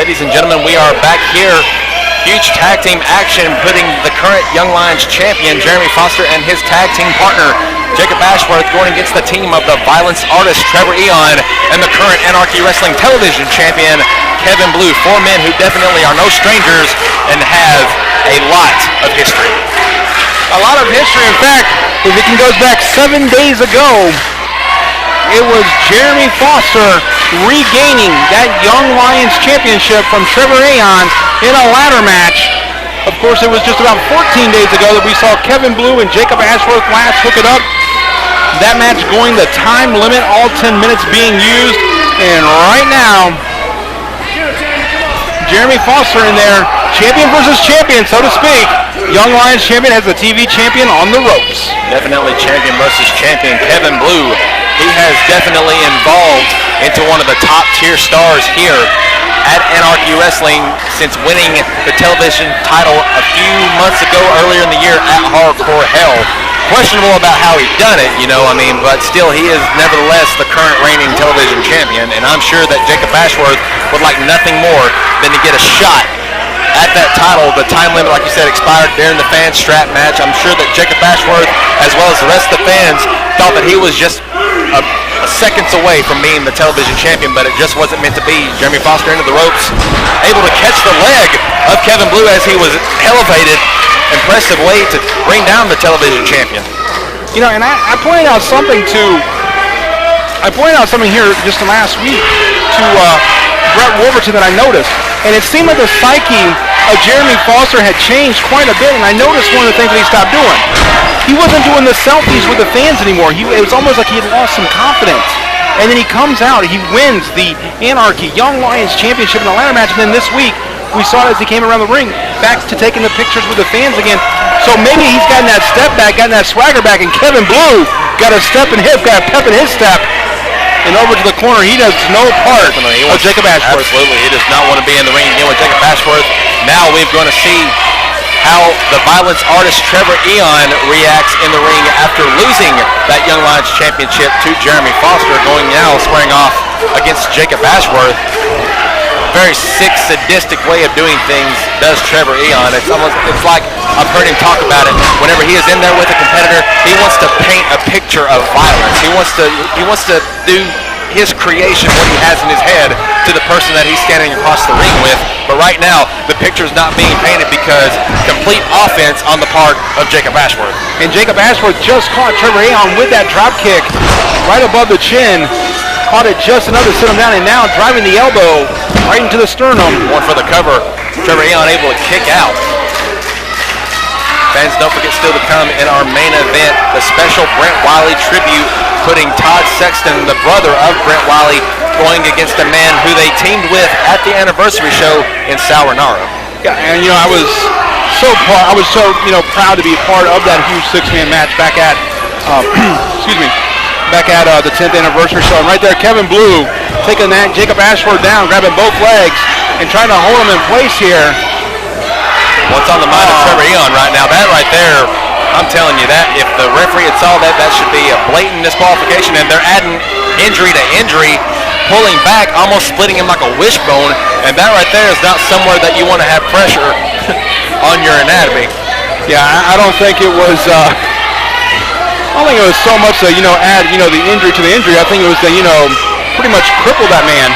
Ladies and gentlemen, we are back here. Huge tag team action putting the current Young Lions champion, Jeremy Foster, and his tag team partner, Jacob Ashworth, going against the team of the violence artist, Trever Aeon, and the current Anarchy Wrestling television champion, Kevin Blue. Four men who definitely are no strangers and have a lot of history. A lot of history. In fact, if it goes back 7 days ago, it was Jeremy Foster regaining that Young Lions championship from Trever Aeon in a ladder match. Of course, it was just about 14 days ago that we saw Kevin Blue and Jacob Ashworth last hook it up. That match going the time limit, all 10 minutes being used. And right now, Jeremy Foster in there, champion versus champion, so to speak. Young Lions champion has the TV champion on the ropes. Definitely champion versus champion. Kevin Blue, he has definitely evolved into one of the top tier stars here at Anarchy Wrestling since winning the television title a few months ago earlier in the year at Hardcore Hell. Questionable about how he done it, but still he is nevertheless the current reigning television champion, and I'm sure that Jacob Ashworth would like nothing more than to get a shot at that title. The time limit, like you said, expired during the fan strap match. I'm sure that Jacob Ashworth, as well as the rest of the fans, thought that he was just a seconds away from being the television champion, but it just wasn't meant to be. Jeremy Foster into the ropes, able to catch the leg of Kevin Blue as he was elevated. Impressive way to bring down the television champion. And I pointed out something here just last week to Brett Wolverton that I noticed, and it seemed like the psyche of Jeremy Foster had changed quite a bit, and I noticed one of the things that he stopped doing. He wasn't doing the selfies with the fans anymore. It was almost like he had lost some confidence. And then he comes out, he wins the Anarchy Young Lions Championship in a ladder match, and then this week, we saw it as he came around the ring, back to taking the pictures with the fans again. So maybe he's gotten that step back, gotten that swagger back, and Kevin Blue got a step in hip, got a pep in his step. And over to the corner, he does no part of Jacob Ashworth. Absolutely, he does not want to be in the ring again with Jacob Ashworth. Now we're going to see how the violence artist Trever Aeon reacts in the ring after losing that Young Lions championship to Jeremy Foster, going now squaring off against Jacob Ashworth. Very sick, sadistic way of doing things does Trever Aeon. It's like I've heard him talk about it. Whenever he is in there with a competitor, he wants to paint a picture of violence. He wants to do his creation, what he has in his head, to the person that he's standing across the ring with. But right now, the picture's not being painted because complete offense on the part of Jacob Ashworth. And Jacob Ashworth just caught Trever Aeon with that drop kick right above the chin. Caught it just enough to sit him down, and now driving the elbow right into the sternum. One for the cover. Trever Aeon able to kick out. Fans, don't forget still to come in our main event, the special Brent Wiley tribute, putting Todd Sexton, the brother of Brent Wiley, going against a man who they teamed with at the anniversary show in Sauernara. Yeah, and I was so proud to be a part of that huge six-man match back at the 10th anniversary show. And right there, Kevin Blue taking that Jacob Ashworth down, grabbing both legs and trying to hold him in place here. What's on the mind of Trever Aeon right now? That right there, I'm telling you that if the referee had saw that, that should be a blatant disqualification, and they're adding injury to injury, pulling back, almost splitting him like a wishbone, and that right there is not somewhere that you want to have pressure on your anatomy. Yeah, I don't think it was so much to, add, the injury to the injury. I think it was to, pretty much cripple that man.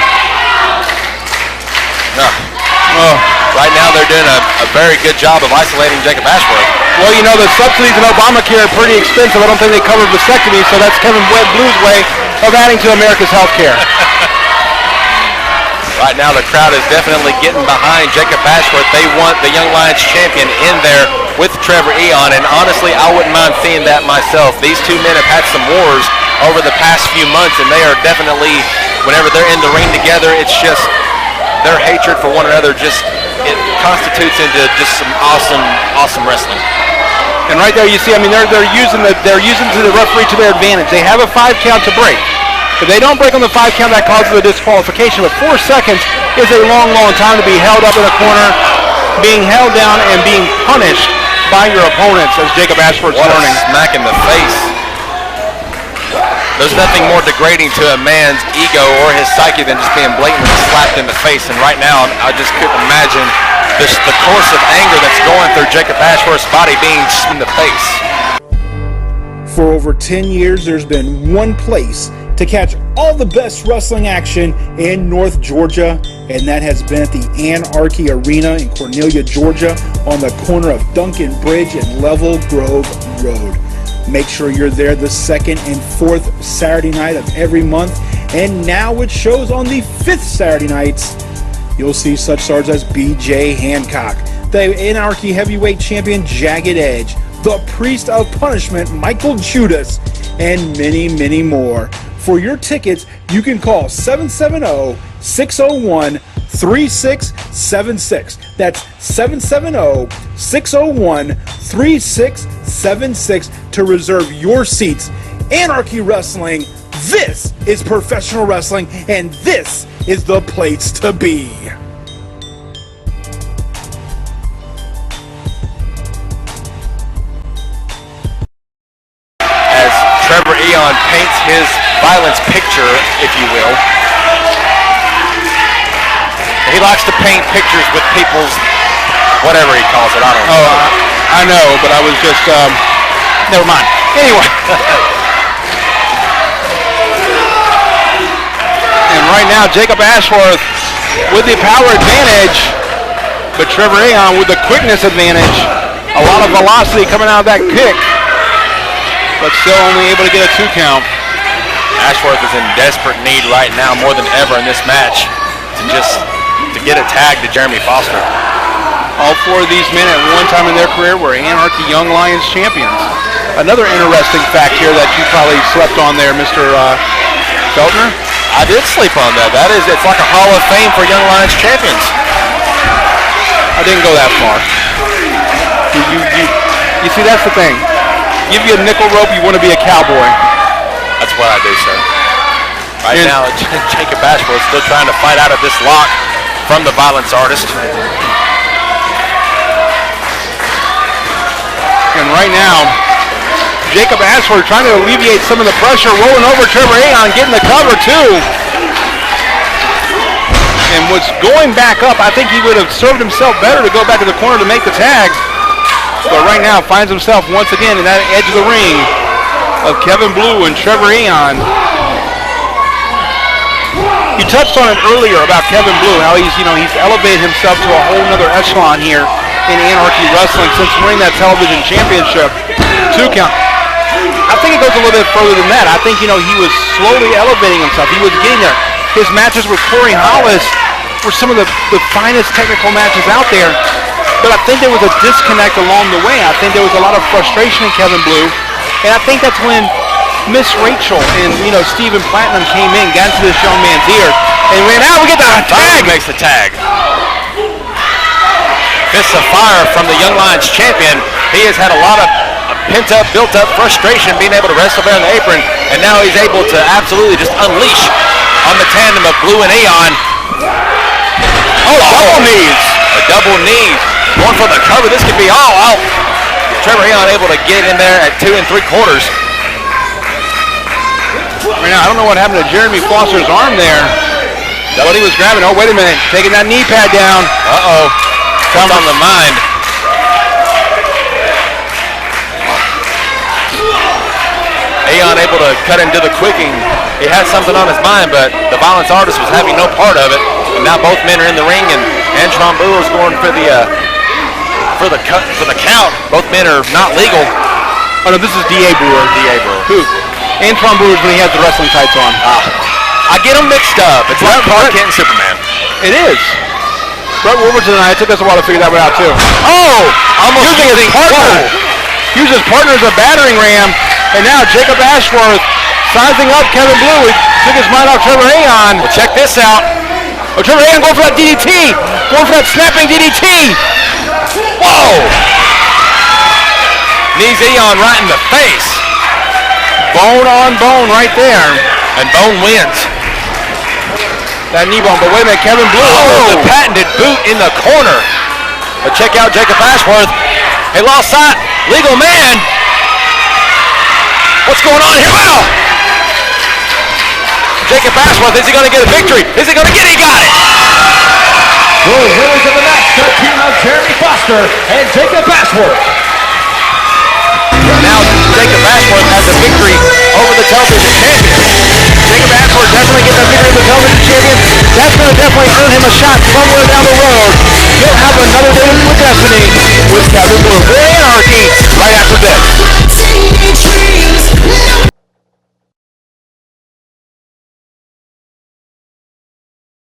Right now they're doing a very good job of isolating Jacob Ashworth. Well, the subsidies in Obamacare are pretty expensive. I don't think they cover vasectomy, so that's Kevin Blue's way of adding to America's health care. Right now the crowd is definitely getting behind Jacob Ashworth. They want the Young Lions champion in there with Trever Aeon, and honestly, I wouldn't mind seeing that myself. These two men have had some wars over the past few months, and they are definitely, whenever they're in the ring together, it's just their hatred for one another it constitutes into just some awesome wrestling. And right there, you see, they're using the referee to their advantage. They have a 5 count to break. If they don't break on the 5 count, that causes a disqualification. But 4 seconds is a long time to be held up in a corner, being held down and being punished by your opponents, as Jacob Ashworth's learning. What a smack in the face. There's nothing more degrading to a man's ego or his psyche than just being blatantly slapped in the face. And right now, I just couldn't imagine the course of anger that's going through Jacob Ashworth's body being in the face. For over 10 years, there's been one place to catch all the best wrestling action in North Georgia, and that has been at the Anarchy Arena in Cornelia, Georgia, on the corner of Duncan Bridge and Level Grove Road. Make sure you're there the 2nd and 4th Saturday night of every month, and now it shows on the 5th Saturday nights. You'll see such stars as BJ Hancock, the Anarchy Heavyweight Champion Jagged Edge, the Priest of Punishment Michael Judas, and many, many more. For your tickets, you can call 770-601-3676. That's 770-601-3676 to reserve your seats. Anarchy Wrestling, this is professional wrestling, and this is the place to be. As Trever Aeon paints his violence picture, if you will. He likes to paint pictures with people's, whatever he calls it, I don't know. Oh, I know, but I was just, never mind. Anyway. And right now, Jacob Ashworth with the power advantage, but Trever Aeon with the quickness advantage. A lot of velocity coming out of that kick, but still only able to get a 2 count. Ashworth is in desperate need right now, more than ever in this match, to get a tag to Jeremy Foster. All 4 of these men at one time in their career were Anarchy Young Lions champions. Another interesting fact here that you probably slept on there, Mr. Feltner. I did sleep on that. It's like a Hall of Fame for Young Lions champions. I didn't go that far. You see, that's the thing. Give you a nickel rope, you want to be a cowboy. That's what I do, sir. Right now, Jacob Ashworth still trying to fight out of this lock from the violence artist. And right now, Jacob Ashworth trying to alleviate some of the pressure, rolling over Trever Aeon, getting the cover too. And was going back up. I think he would have served himself better to go back to the corner to make the tag. But right now finds himself once again in that edge of the ring of Kevin Blue and Trever Aeon. You touched on it earlier about Kevin Blue, how he's elevated himself to a whole nother echelon here in Anarchy Wrestling since winning that television championship. 2 count. I think it goes a little bit further than that. I think, he was slowly elevating himself. He was getting there. His matches with Corey Hollis were some of the finest technical matches out there. But I think there was a disconnect along the way. I think there was a lot of frustration in Kevin Blue. And I think that's when Miss Rachel and, Stephen Platinum came in, got into this young man's ear, and ran out. We get the tag. Makes the tag. Fists of fire from the Young Lions champion. He has had a lot of pent-up, built-up frustration being able to wrestle there in the apron, and now he's able to absolutely just unleash on the tandem of Blue and Aeon. Double knees. A double knee. Going for the cover. This could be all out. Trever Aeon able to get in there at 2 3/4. Right now, I don't know what happened to Jeremy Foster's arm there. What he was grabbing. Oh, wait a minute. Taking that knee pad down. Uh-oh. Comes on the mind. Aeon able to cut into the quicking. He had something on his mind, but the violence artist was having no part of it. And now both men are in the ring, and Antron Brewer is going for the count. Both men are not legal. Oh no, this is D.A. Brewer. D.A. Brewer. Who? Antron Brewer is when he has the wrestling tights on. I get them mixed up. It's like Clark Kent and Superman. It is. Brett Wolverton and I, it took us a while to figure that one out too. Oh! Almost using his partner. Used his partner as a battering ram. And now Jacob Ashworth sizing up Kevin Blue. He took his mind off Trever Aeon. Well, check this out. Oh, Trever Aeon going for that DDT. Going for that snapping DDT. Whoa! Knees Aeon right in the face. Bone on bone right there. And Bone wins. That knee bone. But wait a minute, Kevin Blue. Oh, the patented boot in the corner. But check out Jacob Ashworth. He lost sight. Legal man. What's going on here? Wow! Jacob Ashworth, is he going to get a victory? Is he going to get it? He got it! The winners of the match, the team of Jeremy Foster and Jacob Ashworth. Now Jacob Ashworth has a victory over the television champion. Jacob Ashworth definitely getting a victory over the television champion. That's going to definitely earn him a shot somewhere down the road. He'll have another day with Destiny with Kevin Blue.